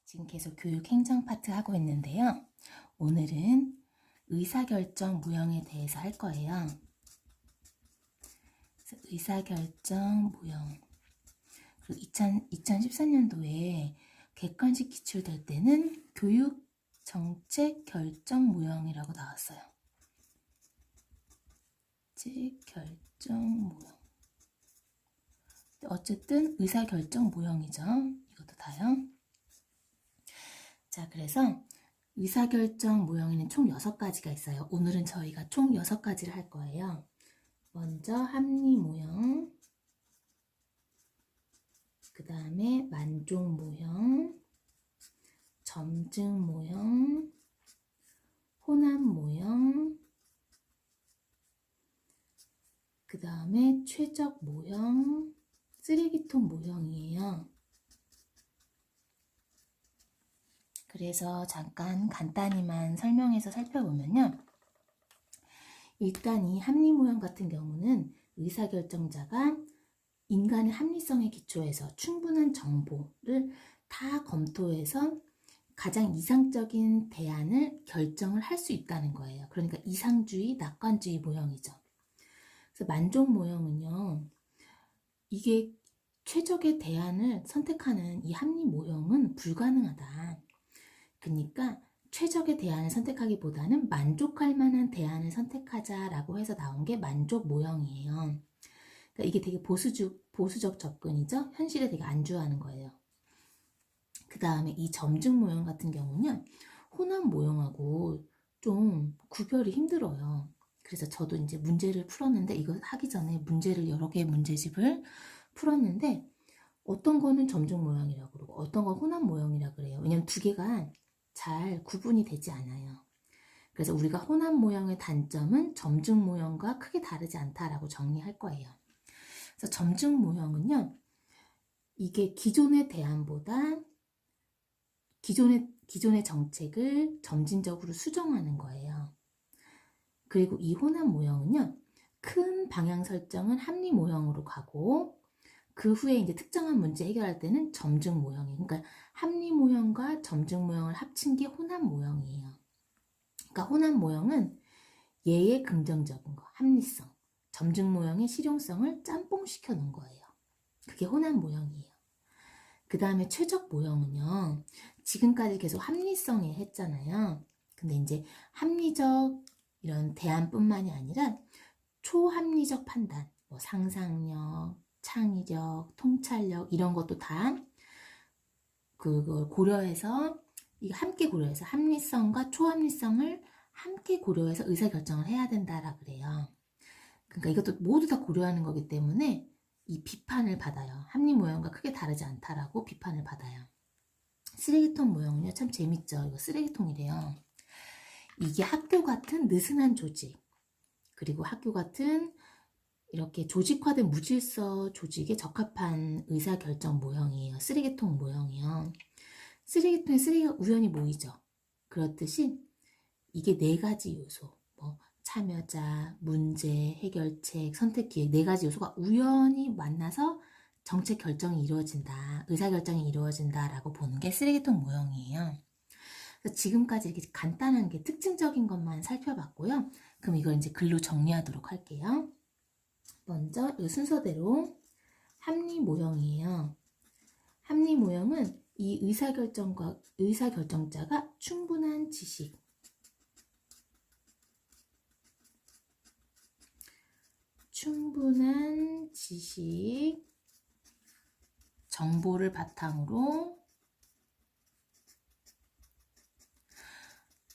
지금 계속 교육 행정 파트 하고 있는데요. 오늘은 의사결정 무형에 대해서 할 거예요. 그래서 의사결정 무형. 그리고 2014년도에 객관식 기출될 때는 교육 정책 결정 무형이라고 나왔어요. 정책 결정 무형. 어쨌든 의사결정 무형이죠. 이것도 다요. 자, 그래서 의사결정 모형에는 총 6가지가 있어요. 오늘은 저희가 총 6가지를 할 거예요. 먼저 합리 모형, 그 다음에 만족 모형, 점증 모형, 혼합 모형, 그 다음에 최적 모형, 쓰레기통 모형이에요. 그래서 잠깐 간단히만 설명해서 살펴보면요. 일단 이 합리 모형 같은 경우는 의사결정자가 인간의 합리성에 기초해서 충분한 정보를 다 검토해서 가장 이상적인 대안을 결정을 할 수 있다는 거예요. 그러니까 이상주의, 낙관주의 모형이죠. 그래서 만족 모형은요. 이게 최적의 대안을 선택하는 이 합리 모형은 불가능하다. 그러니까 최적의 대안을 선택하기보다는 만족할 만한 대안을 선택하자라고 해서 나온 게 만족 모형이에요. 그러니까 이게 되게 보수적 접근이죠. 현실에 되게 안주하는 거예요. 그 다음에 이 점증 모형 같은 경우는 혼합 모형하고 좀 구별이 힘들어요. 그래서 저도 이제 문제를 풀었는데 이거 하기 전에 문제를 여러 개의 문제집을 풀었는데 어떤 거는 점증 모형이라고 그러고 어떤 건 혼합 모형이라고 그래요. 왜냐면 두 개가 잘 구분이 되지 않아요. 그래서 우리가 혼합 모형의 단점은 점증 모형과 크게 다르지 않다라고 정리할 거예요. 그래서 점증 모형은요. 이게 기존의 대안보다 기존의 정책을 점진적으로 수정하는 거예요. 그리고 이 혼합 모형은요. 큰 방향 설정은 합리 모형으로 가고 그 후에 이제 특정한 문제 해결할 때는 점증 모형이에요. 그러니까 합리 모형과 점증 모형을 합친 게 혼합 모형이에요. 그러니까 혼합 모형은 얘의 긍정적인 거, 합리성, 점증 모형의 실용성을 짬뽕시켜 놓은 거예요. 그게 혼합 모형이에요. 그 다음에 최적 모형은요. 지금까지 계속 합리성에 했잖아요. 근데 이제 합리적 이런 대안뿐만이 아니라 초합리적 판단, 뭐 상상력, 창의력, 통찰력 이런 것도 다 그걸 고려해서 이거 함께 고려해서 합리성과 초합리성을 함께 고려해서 의사결정을 해야 된다라 그래요. 그러니까 이것도 모두 다 고려하는 거기 때문에 이 비판을 받아요. 합리 모형과 크게 다르지 않다라고 비판을 받아요. 쓰레기통 모형은요 참 재밌죠. 이거 쓰레기통이래요. 이게 학교 같은 느슨한 조직 그리고 학교 같은 이렇게 조직화된 무질서 조직에 적합한 의사결정 모형이에요. 쓰레기통 모형이요. 쓰레기통에 쓰레기가 우연히 모이죠. 그렇듯이 이게 4가지 요소, 뭐 참여자, 문제, 해결책, 선택기획 4가지 요소가 우연히 만나서 정책 결정이 이루어진다, 의사결정이 이루어진다라고 보는 게 쓰레기통 모형이에요. 그래서 지금까지 이렇게 간단한 게 특징적인 것만 살펴봤고요. 그럼 이걸 이제 글로 정리하도록 할게요. 먼저 이 순서대로 합리 모형이에요. 합리 모형은 이 의사결정자가 충분한 지식, 정보를 바탕으로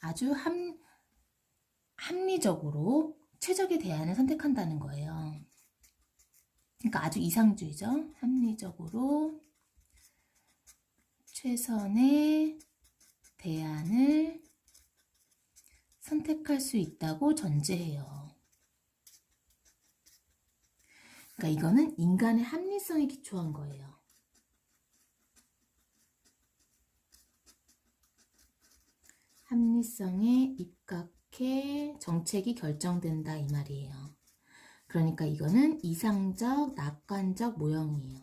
아주 합리적으로 최적의 대안을 선택한다는 거예요. 그러니까 아주 이상주의죠. 합리적으로 최선의 대안을 선택할 수 있다고 전제해요. 그러니까 이거는 인간의 합리성에 기초한 거예요. 합리성에 입각해 정책이 결정된다 이 말이에요. 그러니까 이거는 이상적, 낙관적 모형이에요.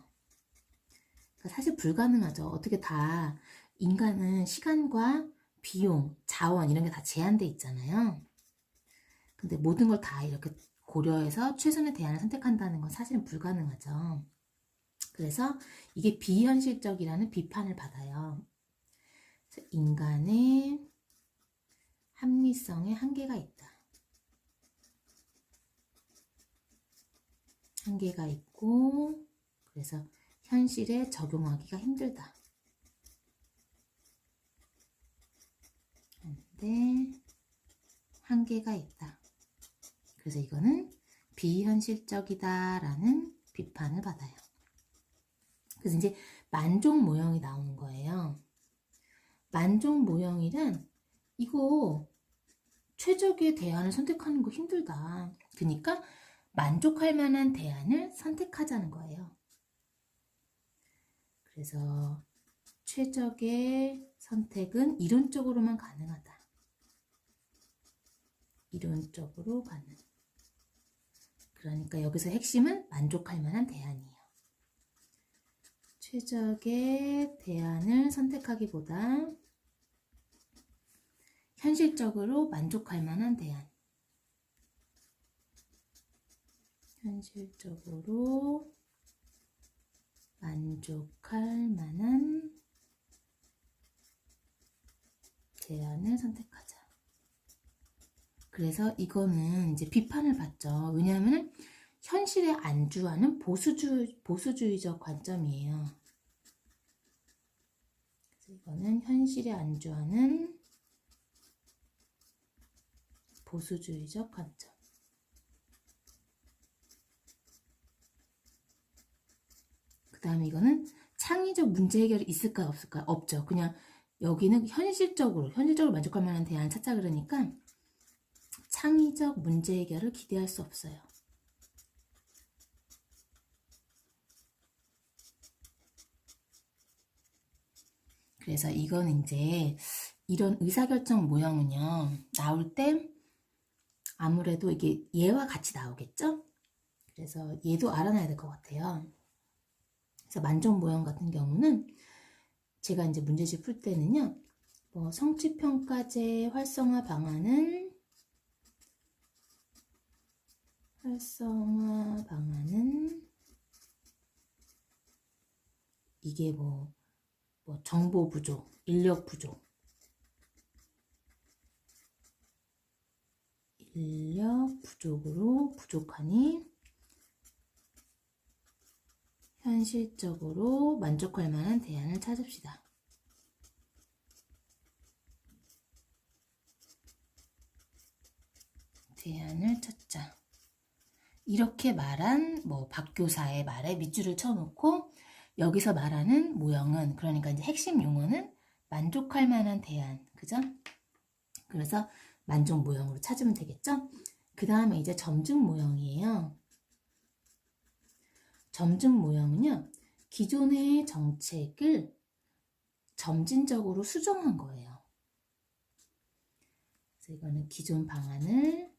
그러니까 사실 불가능하죠. 어떻게 다 인간은 시간과 비용, 자원 이런 게 다 제한돼 있잖아요. 근데 모든 걸 다 이렇게 고려해서 최선의 대안을 선택한다는 건 사실은 불가능하죠. 그래서 이게 비현실적이라는 비판을 받아요. 그래서 인간의 합리성에 한계가 있다. 한계가 있고 그래서 현실에 적용하기가 힘들다. 근데 한계가 있다. 그래서 이거는 비현실적이다라는 비판을 받아요. 그래서 이제 만족 모형이 나오는 거예요. 만족 모형이란 이거 최적의 대안을 선택하는 거 힘들다. 그러니까 만족할 만한 대안을 선택하자는 거예요. 그래서 최적의 선택은 이론적으로만 가능하다. 이론적으로 가능. 그러니까 여기서 핵심은 만족할 만한 대안이에요. 최적의 대안을 선택하기보다 현실적으로 만족할 만한 대안. 현실적으로 만족할 만한 대안을 선택하자. 그래서 이거는 이제 비판을 받죠. 왜냐하면 현실에 안주하는 보수주의적 관점이에요. 그래서 이거는 현실에 안주하는 보수주의적 관점. 그 다음에 이거는 창의적 문제 해결이 있을까요? 없을까요? 없죠. 그냥 여기는 현실적으로 만족할 만한 대안을 찾자 그러니까 창의적 문제 해결을 기대할 수 없어요. 그래서 이건 이제 이런 의사결정 모형은요, 나올 때 아무래도 이게 얘와 같이 나오겠죠? 그래서 얘도 알아놔야 될 것 같아요. 그래서 만족 모형 같은 경우는 제가 이제 문제집 풀 때는요, 뭐 성취평가제 활성화 방안은 이게 뭐 정보 부족, 인력 부족으로 부족하니 현실적으로 만족할 만한 대안을 찾읍시다. 대안을 찾자. 이렇게 말한 박 교사의 말에 밑줄을 쳐놓고 여기서 말하는 모형은 그러니까 이제 핵심 용어는 만족할 만한 대안, 그죠? 그래서 만족 모형으로 찾으면 되겠죠? 그 다음에 이제 점증 모형이에요. 점증 모형은요, 기존의 정책을 점진적으로 수정한 거예요. 그래서 이거는 기존 방안을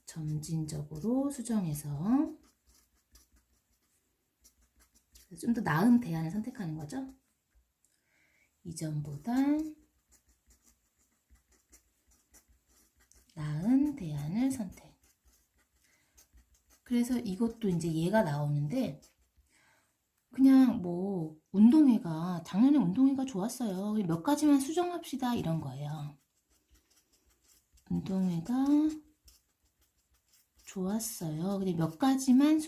점진적으로 수정해서 좀 더 나은 대안을 선택하는 거죠. 이전보다 나은 대안을 선택. 그래서 이것도 이제 얘가 나오는데 그냥 작년에 운동회가 좋았어요. 몇 가지만 수정합시다 이런 거예요. 운동회가 좋았어요. 근데 몇 가지만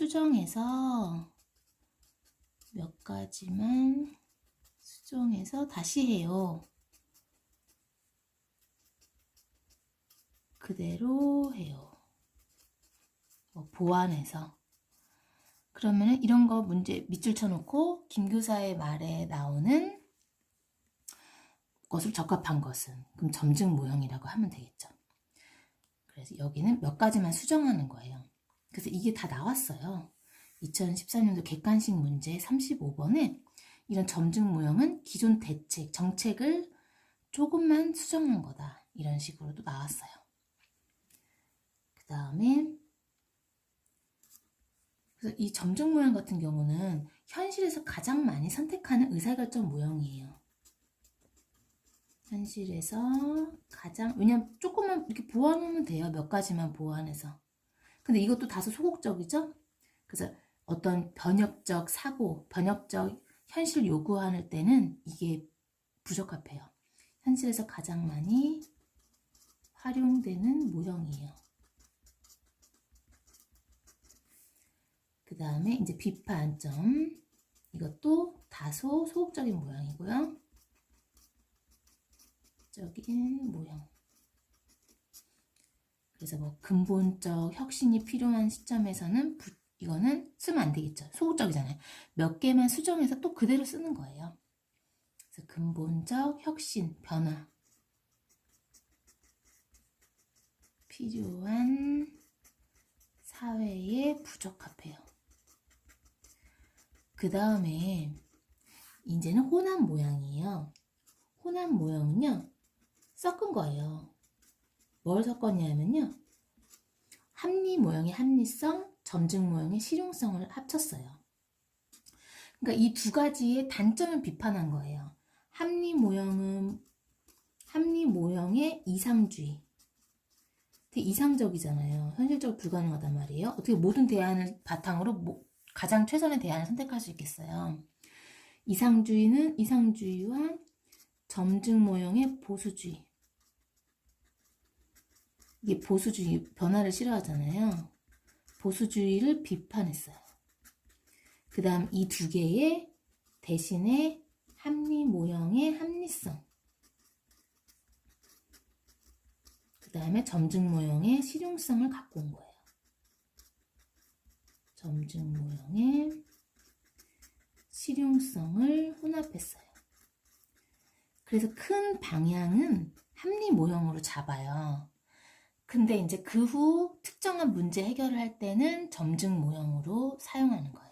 수정해서 다시 해요. 그대로 해요. 보완해서. 그러면 이런 거 문제 밑줄 쳐놓고 김 교사의 말에 나오는 것을 적합한 것은 그럼 점증 모형이라고 하면 되겠죠. 그래서 여기는 몇 가지만 수정하는 거예요. 그래서 이게 다 나왔어요. 2014년도 객관식 문제 35번에 이런 점증 모형은 기존 정책을 조금만 수정한 거다. 이런 식으로도 나왔어요. 그 다음에 그래서 이 점중 모형 같은 경우는 현실에서 가장 많이 선택하는 의사결정 모형이에요. 현실에서 가장, 왜냐면 조금만 이렇게 보완하면 돼요. 몇 가지만 보완해서. 근데 이것도 다소 소극적이죠? 그래서 어떤 변혁적 사고, 변혁적 현실 요구할 때는 이게 부적합해요. 현실에서 가장 많이 활용되는 모형이에요. 그 다음에 이제 비판점. 이것도 다소 소극적인 모양이고요. 적인 모형. 그래서 뭐 근본적 혁신이 필요한 시점에서는 이거는 쓰면 안 되겠죠. 소극적이잖아요. 몇 개만 수정해서 또 그대로 쓰는 거예요. 그래서 근본적 혁신, 변화. 필요한 사회에 부적합해요. 그 다음에 이제는 호남 모양이에요. 호남 모형은요, 섞은 거예요. 뭘 섞었냐면요, 합리 모형의 합리성, 점증 모형의 실용성을 합쳤어요. 그러니까 이 두 가지의 단점을 비판한 거예요. 합리 모형의 이상주의. 되게 이상적이잖아요. 현실적으로 불가능하단 말이에요. 어떻게 모든 대안을 바탕으로 가장 최선의 대안을 선택할 수 있겠어요. 이상주의는 이상주의와 점증 모형의 보수주의. 이게 보수주의, 변화를 싫어하잖아요. 보수주의를 비판했어요. 그 다음 이 두 개의 대신에 합리 모형의 합리성. 그 다음에 점증 모형의 실용성을 갖고 온 거예요. 점증 모형의 실용성을 혼합했어요. 그래서 큰 방향은 합리 모형으로 잡아요. 근데 이제 그 후 특정한 문제 해결을 할 때는 점증 모형으로 사용하는 거예요.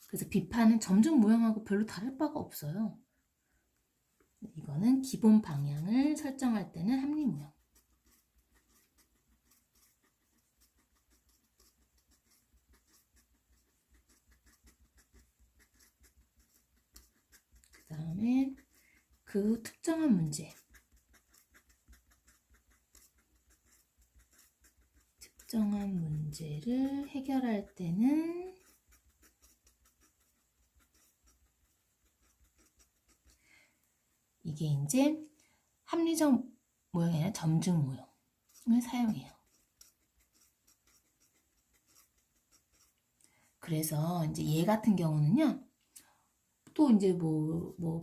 그래서 비판은 점증 모형하고 별로 다를 바가 없어요. 이거는 기본 방향을 설정할 때는 합리 모형. 그 다음에 그 특정한 문제. 특정한 문제를 해결할 때는 이게 이제 합리적 모형이 아니라 점증 모형을 사용해요. 그래서 이제 얘 같은 경우는요, 또 이제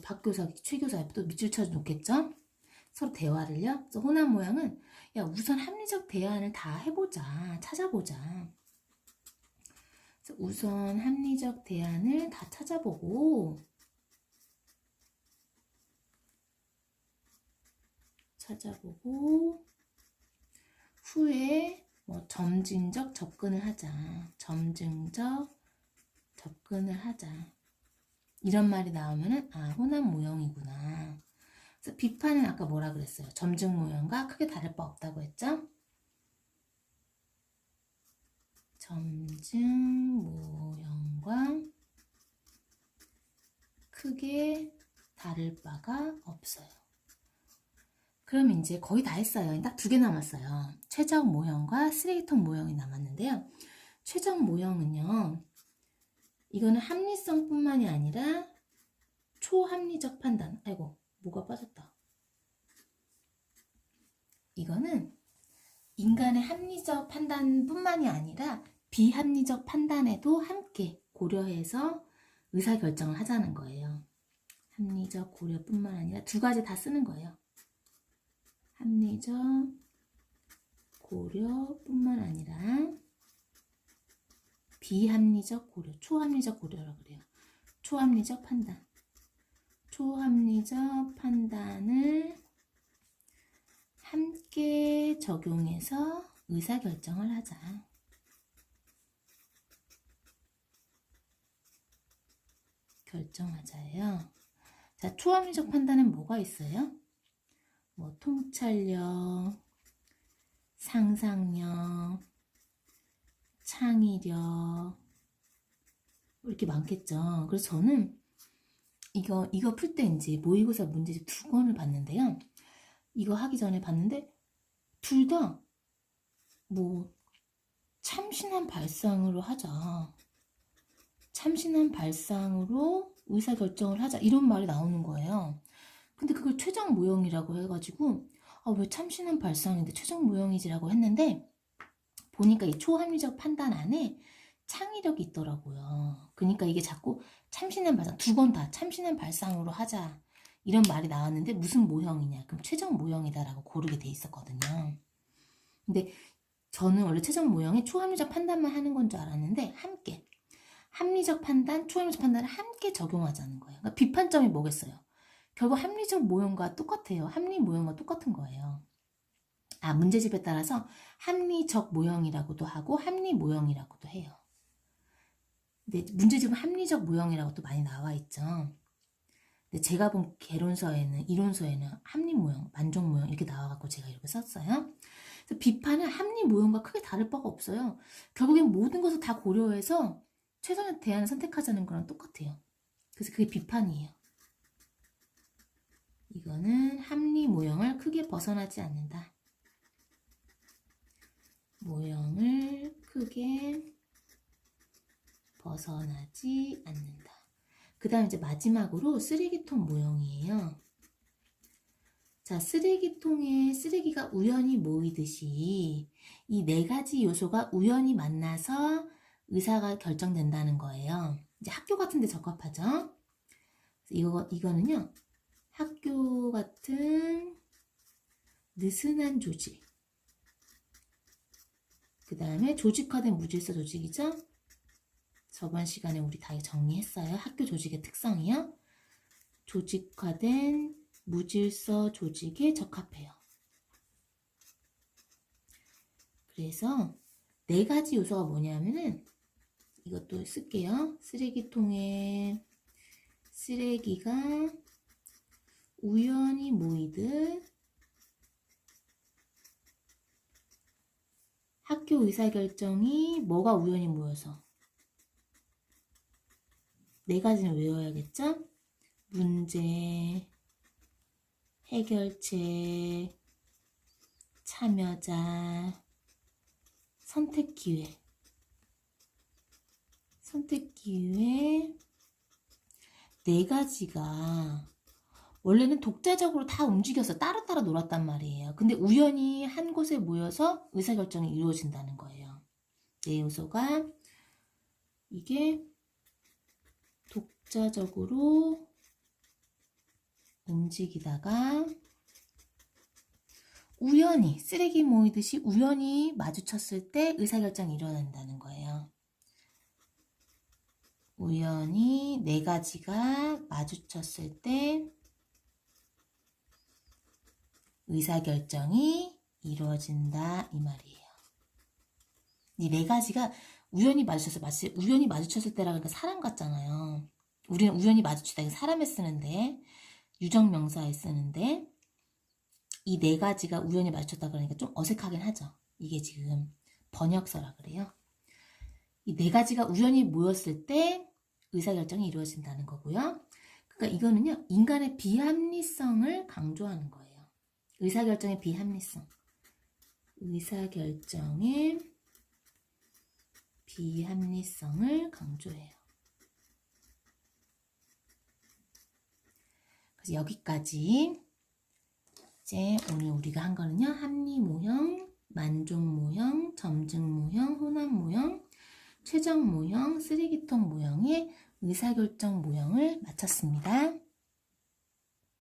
박 교사, 최 교사 또 밑줄 쳐 놓겠죠? 서로 대화를요. 그래서 호남 모양은 야, 우선 합리적 대안을 다 해보자, 찾아보자. 그래서 우선 합리적 대안을 다 찾아보고 후에 점진적 접근을 하자. 점증적 접근을 하자. 이런 말이 나오면은 호남 모형이구나. 그래서 비판은 아까 뭐라 그랬어요? 점증 모형과 크게 다를 바 없다고 했죠? 점증 모형과 크게 다를 바가 없어요. 그럼 이제 거의 다 했어요. 딱 2개 남았어요. 최적 모형과 쓰레기통 모형이 남았는데요. 최적 모형은요, 이거는 합리성 뿐만이 아니라 초합리적 판단. 아이고, 뭐가 빠졌다. 이거는 인간의 합리적 판단뿐만이 아니라 비합리적 판단에도 함께 고려해서 의사결정을 하자는 거예요. 합리적 고려뿐만 아니라 2가지 다 쓰는 거예요. 합리적 고려뿐만 아니라 비합리적 고려, 초합리적 고려라고 그래요. 초합리적 판단. 초합리적 판단을 함께 적용해서 의사결정을 하자. 결정하자예요. 자, 초합리적 판단은 뭐가 있어요? 통찰력, 상상력, 창의력 이렇게 많겠죠. 그래서 저는 이거 풀 때 이제 모의고사 문제집 2권을 봤는데요. 이거 하기 전에 봤는데 둘 다 뭐 참신한 발상으로 하자. 참신한 발상으로 의사결정을 하자. 이런 말이 나오는 거예요. 근데 그걸 최적 모형이라고 해가지고 왜 참신한 발상인데 최적 모형이지라고 했는데 보니까 이 초합리적 판단 안에 창의력이 있더라고요. 그러니까 이게 자꾸 참신한 발상, 2번 다 참신한 발상으로 하자 이런 말이 나왔는데 무슨 모형이냐? 그럼 최적 모형이다라고 고르게 돼 있었거든요. 근데 저는 원래 최적 모형에 초합리적 판단만 하는 건 줄 알았는데 함께 합리적 판단, 초합리적 판단을 함께 적용하자는 거예요. 그러니까 비판점이 뭐겠어요? 결국 합리적 모형과 똑같아요. 합리 모형과 똑같은 거예요. 문제집에 따라서 합리적 모형이라고도 하고 합리 모형이라고도 해요. 근데 문제집은 합리적 모형이라고 또 많이 나와 있죠. 근데 제가 본 개론서에는, 이론서에는 합리 모형, 만족 모형 이렇게 나와갖고 제가 이렇게 썼어요. 그래서 비판은 합리 모형과 크게 다를 바가 없어요. 결국엔 모든 것을 다 고려해서 최선의 대안을 선택하자는 거랑 똑같아요. 그래서 그게 비판이에요. 이거는 합리 모형을 크게 벗어나지 않는다. 모형을 크게 벗어나지 않는다. 그 다음 이제 마지막으로 쓰레기통 모형이에요. 자, 쓰레기통에 쓰레기가 우연히 모이듯이 이 4가지 요소가 우연히 만나서 의사가 결정된다는 거예요. 이제 학교 같은 데 적합하죠. 이거는요. 학교 같은 느슨한 조직. 그 다음에 조직화된 무질서 조직이죠. 저번 시간에 우리 다 정리했어요. 학교 조직의 특성이요. 조직화된 무질서 조직에 적합해요. 그래서 4가지 요소가 뭐냐면은 이것도 쓸게요. 쓰레기통에 쓰레기가 우연히 모이듯 학교 의사결정이 뭐가 우연히 모여서 4가지는 외워야겠죠? 문제, 해결책, 참여자, 선택기회. 선택기회 4가지가 원래는 독자적으로 다 움직여서 따로따로 놀았단 말이에요. 근데 우연히 한 곳에 모여서 의사결정이 이루어진다는 거예요. 4요소가 이게 독자적으로 움직이다가 우연히 쓰레기 모이듯이 우연히 마주쳤을 때 의사결정이 일어난다는 거예요. 우연히 4가지가 마주쳤을 때 의사결정이 이루어진다 이 말이에요. 이 4가지가 우연히 마주쳤을 때라는 게 사람 같잖아요. 우리는 우연히 마주치다 이거 사람에 쓰는데 유정명사에 쓰는데 이 4가지가 우연히 마주쳤다 그러니까 좀 어색하긴 하죠. 이게 지금 번역서라 그래요. 이 4가지가 우연히 모였을 때 의사결정이 이루어진다는 거고요. 그러니까 이거는요. 인간의 비합리성을 강조하는 거예요. 의사결정의 비합리성. 의사결정의 비합리성을 강조해요. 그래서 여기까지 이제 오늘 우리가 한 거는요. 합리 모형, 만족 모형, 점증 모형, 혼합 모형, 최적 모형, 쓰레기통 모형의 의사결정 모형을 마쳤습니다.